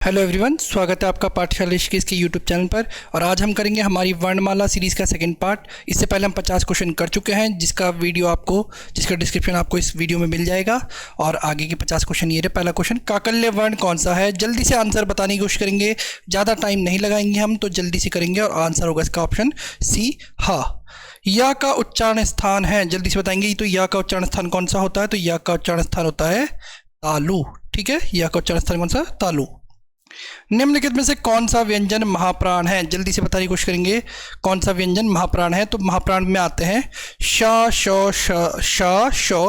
Hello everyone, स्वागत है आपका पाठशाला ऋषिकेश के यूट्यूब चैनल पर। और आज हम करेंगे हमारी वर्णमाला सीरीज़ का सेकंड पार्ट। इससे पहले हम 50 क्वेश्चन कर चुके हैं, जिसका डिस्क्रिप्शन आपको इस वीडियो में मिल जाएगा। और आगे के 50 क्वेश्चन ये रहे। पहला क्वेश्चन, काकल्य वर्ण कौन सा है? जल्दी से आंसर बताने की कोशिश करेंगे, ज़्यादा टाइम नहीं लगाएंगे हम, तो जल्दी से करेंगे। और आंसर होगा इसका ऑप्शन सी, हा। या का उच्चारण स्थान है, जल्दी से बताएंगे। तो या का उच्चारण स्थान कौन सा होता है? तो या का उच्चारण स्थान होता है तालु। ठीक है, या का उच्चारण स्थान कौन सा? तालु। निम्नलिखित में से कौन सा व्यंजन महाप्राण है? जल्दी से बताने की कोशिश करेंगे, कौन सा व्यंजन महाप्राण है? तो महाप्राण में आते हैं श, श,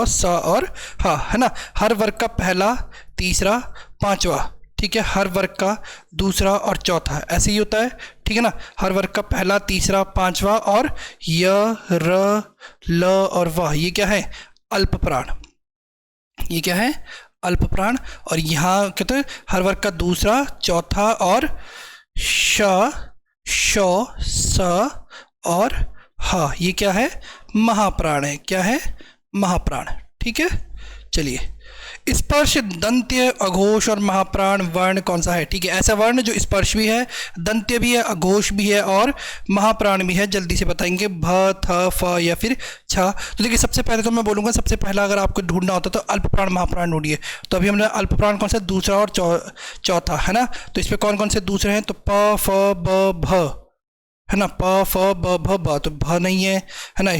स और ह, है ना। हर वर्ग का पहला, तीसरा, पांचवा, ठीक है। हर वर्ग का दूसरा और चौथा, ऐसे ही होता है, ठीक है ना। हर वर्ग का पहला, तीसरा, पांचवा और य, र, ल और व, ये क्या है? अल्प प्राण। ये क्या है? अल्प प्राण। और यहाँ कहते हैं हर वर्ग का दूसरा, चौथा और श, श, स और ह, ये क्या है? महाप्राण है। क्या है? महाप्राण। ठीक है, चलिए। स्पर्श, दंत्य, अघोष और महाप्राण वर्ण कौन सा है? ठीक है, ऐसा वर्ण जो स्पर्श भी है, दंत्य भी है, अघोष भी है और महाप्राण भी है। जल्दी से बताएंगे, भ, थ, फ या फिर छ। तो देखिए, सबसे पहले तो मैं बोलूँगा, सबसे पहला अगर आपको ढूंढना होता तो अल्पप्राण महाप्राण ढूंढिए। तो अभी हमने अल्पप्राण कौन सा? दूसरा और चौथा, है ना। तो इस पर कौन कौन से दूसरे हैं? तो प, फ, ब, भ, है ना। प, फ, ब, भ, ब, तो भ नहीं है ना।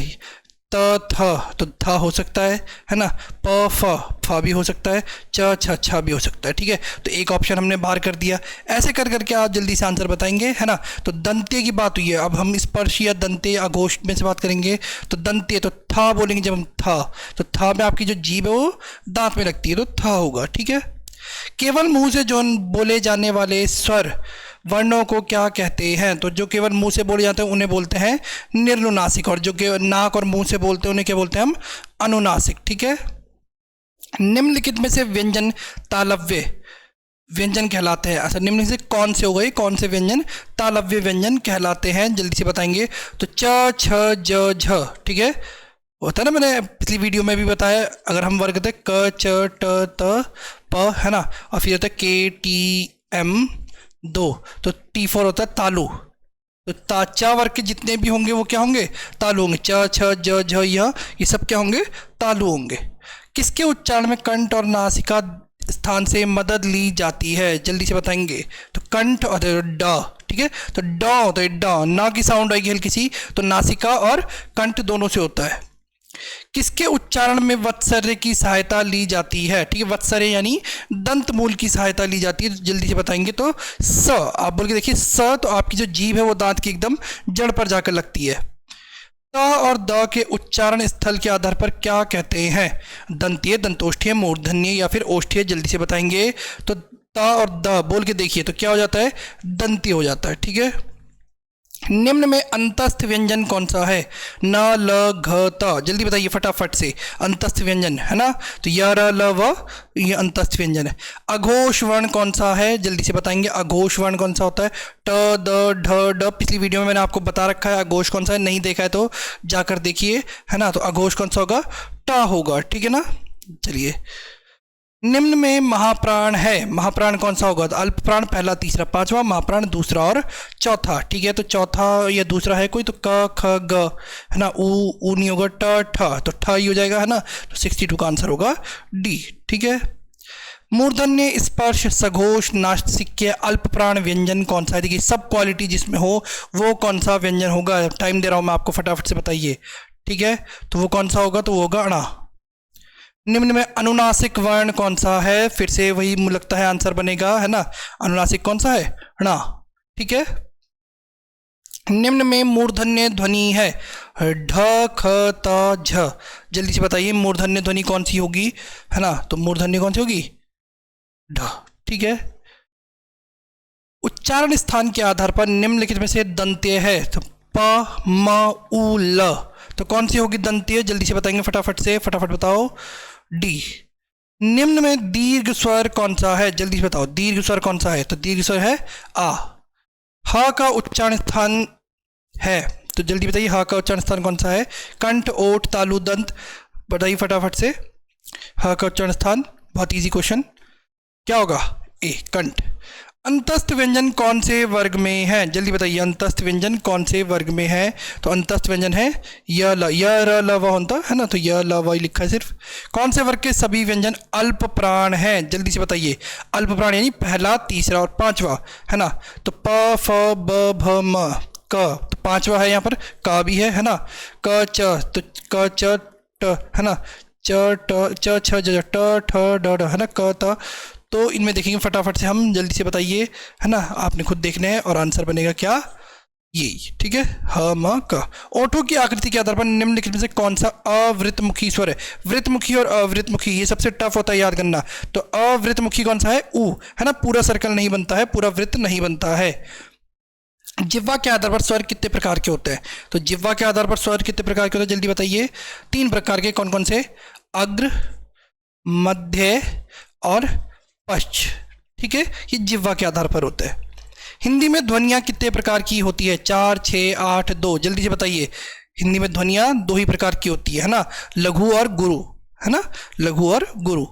त, थ, तो थ हो सकता है ना। प, फ भी हो सकता है, च, छ, छ भी हो सकता है। ठीक है, तो एक ऑप्शन हमने बाहर कर दिया। ऐसे कर करके आप जल्दी से आंसर बताएंगे, है ना। तो दंत्य की बात हुई है, अब हम स्पर्श या दंत्य अघोष में से बात करेंगे। तो दंत्य, तो था बोलेंगे जब हम, था, तो था में आपकी जो जीभ है वो दांत में लगती है, तो था होगा। ठीक है। केवल मुंह से जो बोले जाने वाले स्वर वर्णों को क्या कहते हैं? तो जो केवल मुंह से बोले जाते हैं उन्हें बोलते हैं निर्नुनासिक, और जो केवल नाक और मुंह से बोलते हैं उन्हें क्या बोलते हैं हम? अनुनासिक। ठीक है। निम्नलिखित में से व्यंजन तालव्य व्यंजन कहलाते हैं। अच्छा, निम्न से कौन से हो गए? कौन से व्यंजन तालव्य व्यंजन कहलाते हैं? जल्दी से बताएंगे। तो च, छ, ज, झ, ठीक है, होता है ना। मैंने पिछली वीडियो में भी बताया, अगर हम वर्ग करते क, च, ट, त, प, है ना। और फिर होता है के, टी, एम, दो, तो T4 होता है तालु। तो चा वर्ग के जितने भी होंगे वो क्या होंगे? तालु होंगे। च, छ, ज, झ, य, ये सब क्या होंगे? तालु होंगे। किसके उच्चारण में कंठ और नासिका स्थान से मदद ली जाती है? जल्दी से बताएंगे। तो कंठ और ड, ठीक है, तो ड होता है, ड, ना की साउंड आएगी हल्की सी, तो नासिका और कंठ दोनों से होता है। किसके उच्चारण में वत्सर्य की सहायता ली जाती है? ठीक है, वत्सर्य यानी दंत मूल की सहायता ली जाती है। जल्दी से बताएंगे। तो स, आप बोल के देखिए, स, तो आपकी जो जीभ है वो दांत की एकदम जड़ पर जाकर लगती है। त और द के उच्चारण स्थल के आधार पर क्या कहते हैं? दंतीय, दंतोष्ठीय, मूर्धन्य या फिर ओष्ठीय? जल्दी से बताएंगे। तो त और द बोल के देखिए, तो क्या हो जाता है? दंती हो जाता है। ठीक है। निम्न में अंतस्थ व्यंजन कौन सा है? न, ल, घ, त, जल्दी बताइए फटाफट से। अंतस्थ व्यंजन, है ना। तो य, र, ल, व, ये अंतस्थ व्यंजन है। अघोष वर्ण कौन सा है? जल्दी से बताएंगे। अघोष वर्ण कौन सा होता है? ट, द, ढ, ड। पिछली वीडियो में मैंने आपको बता रखा है अघोष कौन सा है, नहीं देखा है तो जाकर देखिए, है ना। तो अघोष कौन सा होगा? ट होगा। ठीक है ना। चलिए, निम्न में महाप्राण है, महाप्राण कौन सा होगा? तो अल्प प्राण पहला, तीसरा, पांचवा, महाप्राण दूसरा और चौथा। ठीक है, तो चौथा या दूसरा है कोई? तो क, ख, ग, है ना। ऊ नहीं होगा, ट, ठ, तो ठ ही हो जाएगा, है ना। तो 62 का आंसर होगा डी। ठीक है। मूर्धन्य, स्पर्श, सघोष, नासिक्य, अल्प प्राण व्यंजन कौन सा है? देखिए, सब क्वालिटी जिसमें हो वो कौन सा व्यंजन होगा? टाइम दे रहा हूँ मैं आपको, फटाफट से बताइए। ठीक है, तो वो कौन सा होगा? तो वो होगा अणा। निम्न में अनुनासिक वर्ण कौन सा है? फिर से वही मुझे लगता है आंसर बनेगा, है ना। अनुनासिक कौन सा है? ण। ठीक है। निम्न में मूर्धन्य ध्वनि है ढ, ख, त, झ। जल्दी से बताइए, मूर्धन्य ध्वनि कौन सी होगी, है ना। तो मूर्धन्य कौन सी होगी? ढ। ठीक है। उच्चारण स्थान के आधार पर निम्नलिखित में से दंत्य है। तो प, म, उ, ल, तो कौन सी होगी दंत्य? जल्दी से बताएंगे फटाफट से, फटाफट बताओ। डी। निम्न में दीर्घ स्वर कौन सा है? जल्दी से बताओ, दीर्घ स्वर कौन सा है? तो दीर्घ स्वर है आ। ह का उच्चारण स्थान है, तो जल्दी बताइए, ह का उच्चारण स्थान कौन सा है? कंठ, ओठ, तालु, दंत, बताइए फटाफट से। ह का उच्चारण स्थान, बहुत इजी क्वेश्चन, क्या होगा? ए, कंठ। अंतस्थ व्यंजन कौन से वर्ग में है, जल्दी बताइए, अंतस्थ व्यंजन कौन से वर्ग में है? तो अंतस्थ व्यंजन है य ल, य र ल व होता है ना, तो य ल व लिखा है सिर्फ। कौन से वर्ग के सभी व्यंजन अल्प प्राण हैं, जल्दी से बताइए। अल्प प्राण यानी पहला, तीसरा और पांचवा, है ना। तो प फ ब भ म क, तो पांचवा है यहाँ पर, का भी है ना। क च, तो क च ट, है ना। च ट च छ ज ट ठ ड ढ, है ना। क त, तो इनमें देखेंगे फटाफट से हम, जल्दी से बताइए, है ना। आपने खुद देखना है और आंसर बनेगा क्या, यही, ठीक है। ह म क। ओठों की आकृति के आधार पर निम्नलिखित में से कौन सा अवृतमुखी स्वर है? वृतमुखी और अवृतमुखी ये सबसे टफ होता है याद करना। तो अवृतमुखी कौन सा है? ऊ, है ना। पूरा सर्कल नहीं बनता है, पूरा वृत्त नहीं बनता है। जिह्वा के आधार पर स्वर कितने प्रकार के होते हैं? तो जिह्वा के आधार पर स्वर कितने प्रकार के होते हैं, जल्दी बताइए। 3 प्रकार के, कौन कौन से? अग्र, मध्य और पश्च, ठीक है। ये जिह्वा के आधार पर होते हैं। हिंदी में ध्वनियाँ कितने प्रकार की होती है? 4, 6, 8, 2, जल्दी से बताइए। हिंदी में ध्वनियाँ 2 ही प्रकार की होती है ना, लघु और गुरु, है ना, लघु और गुरु।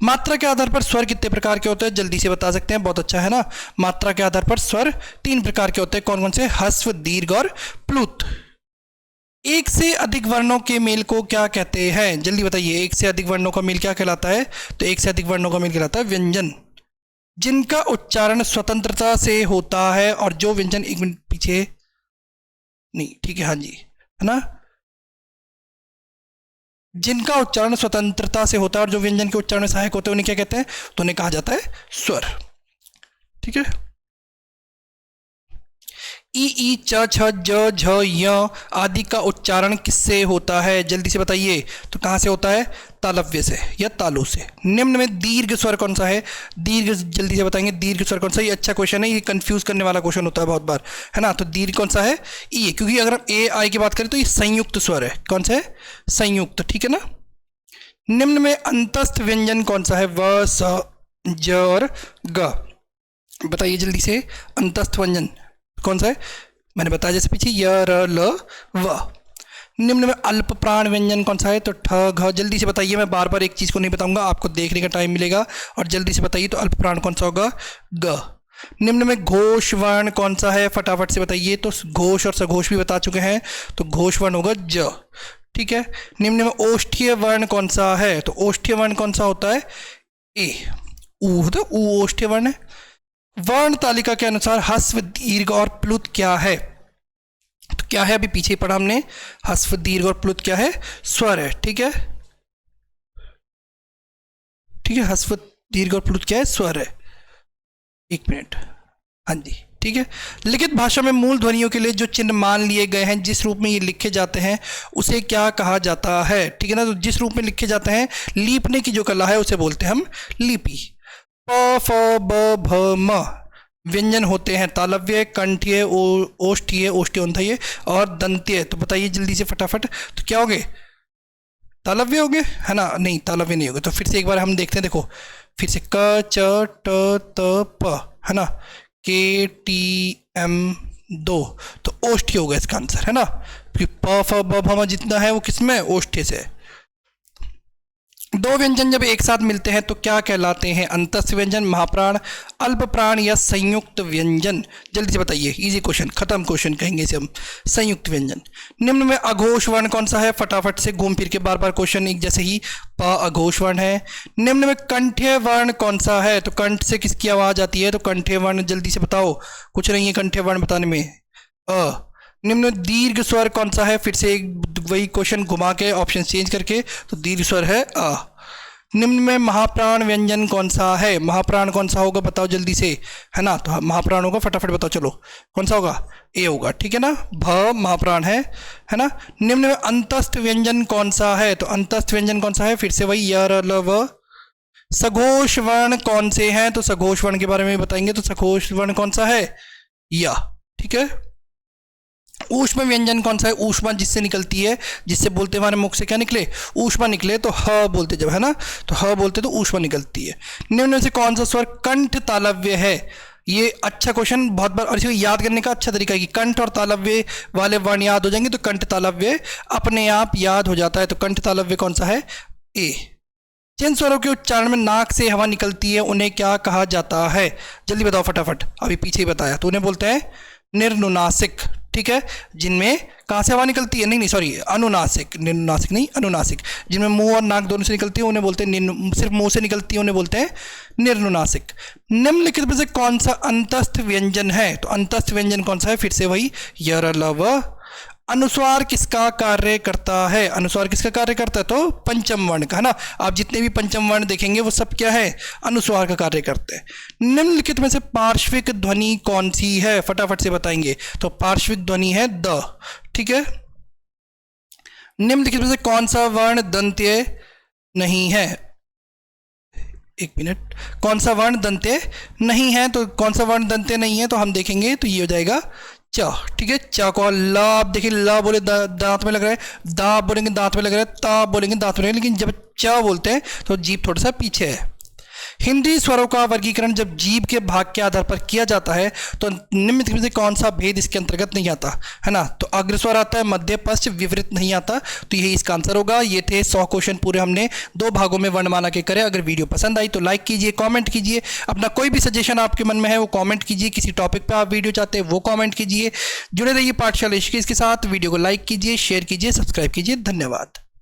मात्रा के आधार पर स्वर कितने प्रकार के होते हैं, जल्दी से बता सकते हैं, बहुत अच्छा, है ना। मात्रा के आधार पर स्वर 3 प्रकार के होते हैं, कौन कौन से? ह्रस्व, दीर्घ और प्लुत। एक से अधिक वर्णों के मेल को क्या कहते हैं, जल्दी बताइए। एक से अधिक वर्णों का मेल क्या कहलाता है? तो एक से अधिक वर्णों का मेल कहलाता है व्यंजन, जिनका उच्चारण स्वतंत्रता से होता है। और जो व्यंजन, एक मिनट पीछे, नहीं, ठीक है, हाँ जी, है ना। जिनका उच्चारण स्वतंत्रता से होता है और जो व्यंजन के उच्चारण में सहायक होते हैं, उन्हें क्या कहते हैं? तो उन्हें कहा जाता है स्वर, ठीक है। ई ई च छ ज झ य आदि का उच्चारण किससे होता है, जल्दी से बताइए। तो कहाँ से होता है? तालव्य से या तालु से। निम्न में दीर्घ स्वर कौन सा है? दीर्घ, जल्दी से बताएंगे, दीर्घ स्वर कौन सा? ये अच्छा क्वेश्चन है, ये कंफ्यूज करने वाला क्वेश्चन होता है बहुत बार, है ना। तो दीर्घ कौन सा है? ई, क्योंकि अगर हम ए आई की बात करें तो ये संयुक्त स्वर है। कौन सा है? संयुक्त, ठीक है ना। निम्न में अंतस्थ व्यंजन कौन सा है? व, स, ज और ग, बताइए जल्दी से। अंतस्थ व्यंजन कौन सा है? मैंने बताया जैसे पीछे, य र ल व। निम्न में अल्प प्राण व्यंजन कौन सा है? तो ठ, घ, जल्दी से बताइए। मैं बार बार एक चीज़ को नहीं बताऊंगा, आपको देखने का टाइम मिलेगा, और जल्दी से बताइए। तो अल्प प्राण कौन सा होगा? ग। निम्न में घोष वर्ण कौन सा है? फटाफट से बताइए। तो घोष और सघोष भी बता चुके हैं, तो घोष वर्ण होगा ज, ठीक है। निम्न में ओष्ठीय वर्ण कौन सा है? तो ओष्ठीय वर्ण कौन सा होता है? ए, ऊ, तो ऊ ओष्ठीय वर्ण है। वर्ण तालिका के अनुसार ह्रस्व, दीर्घ और प्लुत क्या है? तो क्या है? अभी पीछे ही पढ़ा हमने, ह्रस्व, दीर्घ और प्लुत क्या है? स्वर है, ठीक है, ठीक है। ह्रस्व, दीर्घ और प्लुत क्या है? स्वर है। एक मिनट, हाँ जी, ठीक है। लिखित भाषा में मूल ध्वनियों के लिए जो चिन्ह मान लिए गए हैं, जिस रूप में ये लिखे जाते हैं, उसे क्या कहा जाता है, ठीक है ना। तो जिस रूप में लिखे जाते हैं, लीपने की जो कला है उसे बोलते हैं हम लिपि। प, फ, ब, भ, म व्यंजन होते हैं तालव्य, कंठीय, ओष्ठीय, ओष्ठ्योंथ्य और दंत्य। तो बताइए जल्दी से फटाफट, तो क्या हो गए? तालव्य हो गए, है ना। नहीं, तालव्य नहीं हो गए। तो फिर से एक बार हम देखते हैं, देखो फिर से, क, च, ट, त, प, है ना, के, टी, एम, 2, तो ओष्ठ्य हो गया इसका आंसर, है ना। क्योंकि प, फ, ब, भ, म जितना है वो किसमें? ओष्ठ्य से। दो व्यंजन जब एक साथ मिलते हैं तो क्या कहलाते हैं? अंतस्थ व्यंजन, महाप्राण, अल्प प्राण या संयुक्त व्यंजन, जल्दी से बताइए। इजी क्वेश्चन, खत्म क्वेश्चन कहेंगे इसे हम, संयुक्त व्यंजन। निम्न में अघोष वर्ण कौन सा है? फटाफट से घूम फिर के बार बार क्वेश्चन एक जैसे ही, प अघोष वर्ण है। निम्न में कंठ्य वर्ण कौन सा है? तो कंठ से किसकी आवाज आती है? तो कंठ्य वर्ण, जल्दी से बताओ, कुछ नहीं है कंठ्य वर्ण बताने में, अ। निम्न दीर्घ स्वर कौन सा है? फिर से एक वही क्वेश्चन घुमा के ऑप्शन चेंज करके, तो दीर्घ स्वर है अ। निम्न में महाप्राण व्यंजन कौन सा है? महाप्राण कौन सा होगा बताओ जल्दी से, है ना। तो महाप्राण होगा, फटाफट बताओ, चलो कौन सा होगा? ए होगा, ठीक है ना। भ महाप्राण है ना। निम्न में अंतस्थ व्यंजन कौन सा है? तो अंतस्थ व्यंजन कौन सा है? फिर से वही, य, र, ल, व। सघोष वर्ण कौन से हैं? तो सघोष वर्ण के बारे में बताएंगे। तो सघोष वर्ण कौन सा है? या, ठीक है। ऊष्म व्यंजन कौन सा है? ऊष्मा जिससे निकलती है, जिससे बोलते हमारे मुख से क्या निकले? ऊष्मा निकले, तो ह बोलते जब, है ना, तो ह बोलते तो ऊष्मा निकलती है। निम्न में से कौन सा स्वर कंठ तालव्य है? ये अच्छा क्वेश्चन बहुत बार, और इसको याद करने का अच्छा तरीका है कि कंठ और तालव्य वाले वर्ण याद हो जाएंगे तो कंठ तालव्य अपने आप याद हो जाता है। तो कंठ तालव्य कौन सा है? ए, जिन स्वरों के उच्चारण में नाक से हवा निकलती है उन्हें क्या कहा जाता है? जल्दी बताओ फटाफट, अभी पीछे ही बताया तो उन्हें बोलते हैं निर्नुनासिक। ठीक है, जिनमें कहाँ से हवा निकलती है, नहीं सॉरी, अनुनासिक, निर्नुनासिक नहीं अनुनासिक। जिनमें मुंह और नाक दोनों से निकलती है उन्हें बोलते हैं सिर्फ मुंह से निकलती है उन्हें बोलते हैं निर्नुनासिक। निम्नलिखित में से कौन सा अंतस्थ व्यंजन है? तो अंतस्थ व्यंजन कौन सा है? फिर से वही यर लव। अनुस्वार किसका कार्य करता है? अनुस्वार किसका कार्य करता है? तो पंचम वर्ण का, है ना। आप जितने भी पंचम वर्ण देखेंगे वो सब क्या है? अनुस्वार का कार्य करते हैं। निम्नलिखित में से पार्श्विक ध्वनि कौन सी है? फटाफट से बताएंगे। तो पार्श्विक ध्वनि है द। ठीक है, निम्नलिखित में से कौन सा वर्ण दंत्य नहीं है? एक मिनट, कौन सा वर्ण दंत्य नहीं है? तो कौन सा वर्ण दंत्य नहीं है? तो हम देखेंगे तो ये हो जाएगा च। ठीक है, च को ला, आप देखिए ला बोले दांत में लग रहा है, दा बोलेंगे दांत में लग रहा है, ता बोलेंगे दांत में लग रहा है, लेकिन जब च बोलते हैं तो जीभ थोड़ा सा पीछे है। हिंदी स्वरों का वर्गीकरण जब जीभ के भाग के आधार पर किया जाता है तो निम्नलिखित में से कौन सा भेद इसके अंतर्गत नहीं आता? है ना, तो अग्र स्वर आता है, मध्य पश्च विपरीत नहीं आता। तो यही इसका आंसर होगा। ये थे 100 क्वेश्चन पूरे हमने 2 भागों में वर्णमाला के करे। अगर वीडियो पसंद आई तो लाइक कीजिए, कॉमेंट कीजिए, अपना कोई भी सजेशन आपके मन में है वो कॉमेंट कीजिए, किसी टॉपिक पर आप वीडियो चाहते हैं वो कॉमेंट कीजिए। जुड़े रहिए पाठशाला ऋषिकेश के साथ। वीडियो को लाइक कीजिए, शेयर कीजिए, सब्सक्राइब कीजिए। धन्यवाद।